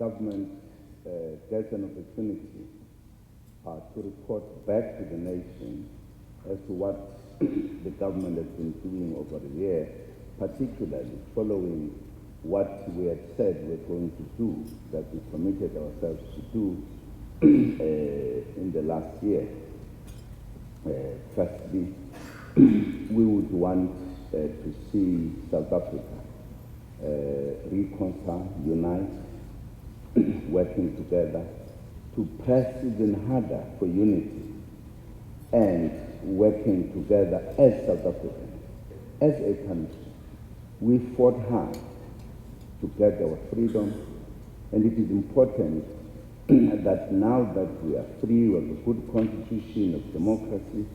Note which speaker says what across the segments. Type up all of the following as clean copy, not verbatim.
Speaker 1: government gets an opportunity to report back to the nation as to what the government has been doing over the year, particularly following what we had said we're going to do, that we committed ourselves to do in the last year. Firstly, we would want to see South Africa reconcile, unite, working together to press even harder for unity and working together as South Africans, as a country. We fought hard to get our freedom, and it is important that now that we are free, we have a good constitution of democracy,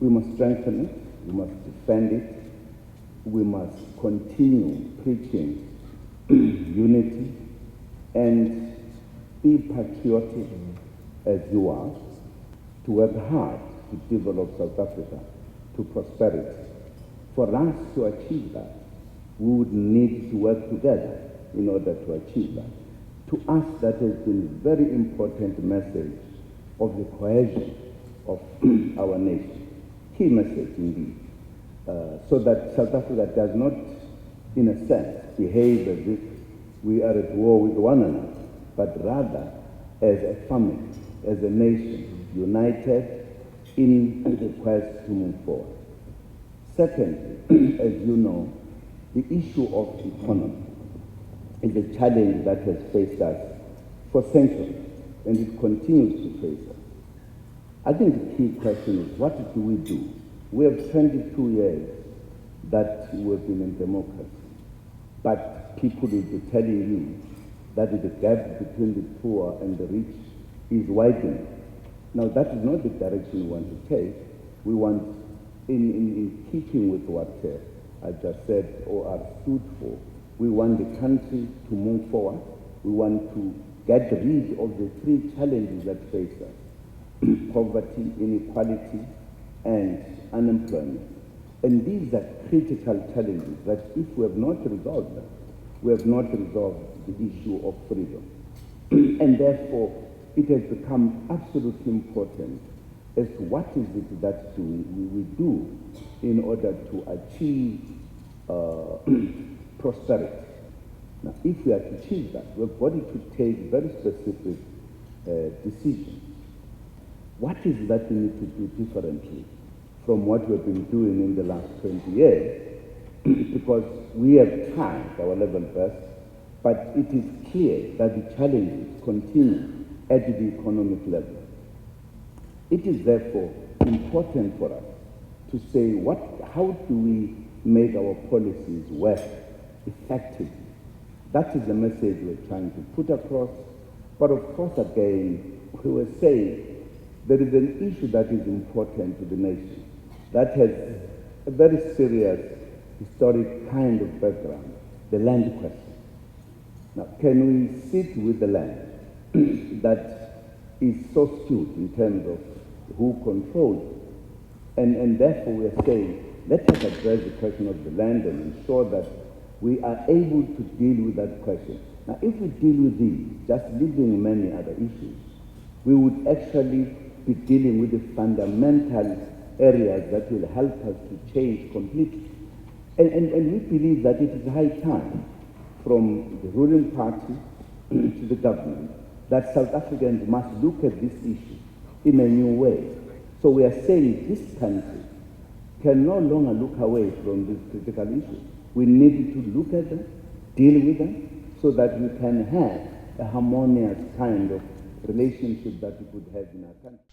Speaker 1: we must strengthen it, we must defend it, we must continue preaching unity and be patriotic as you are, to work hard to develop South Africa to prosperity. For us to achieve that, we would need to work together in order to achieve that. To us, that has been a very important message of the cohesion of our nation. Key message indeed. So that South Africa does not, in a sense, behave as if we are at war with one another, but rather as a family, as a nation, united in the quest to move forward. Secondly, as you know, the issue of economy is a challenge that has faced us for centuries, and it continues to face us. I think the key question is, what do we do? We have 22 years that we have been in democracy, but people will be telling you that the gap between the poor and the rich is widening. Now, that is not the direction we want to take. We want, in keeping with what I just said or I stood for, we want the country to move forward. We want to get rid of the three challenges that face us: poverty, inequality, and unemployment. And these are critical challenges that if we have not resolved them, we have not resolved the issue of freedom. And therefore, it has become absolutely important as to what is it that we do in order to achieve prosperity. Now, if we are to achieve that, we've got to take very specific decisions. What is it that we need to do differently from what we've been doing in the last 20 years? Because we have tried our level best, but it is clear that the challenges continue at the economic level. It is therefore important for us to say, how do we make our policies work effectively? That is the message we're trying to put across. But of course, again, we were saying there is an issue that is important to the nation that has a very serious historic kind of background, the land question. Now, can we sit with the land that is so skewed in terms of who controls it? And therefore we are saying, let us address the question of the land and ensure that we are able to deal with that question. Now, if we deal with these, just leaving many other issues, we would actually be dealing with the fundamental areas that will help us to change completely. And we believe that it is high time from the ruling party to the government that South Africans must look at this issue in a new way. So we are saying this country can no longer look away from these critical issues. We need to look at them, deal with them, so that we can have a harmonious kind of relationship that we could have in our country.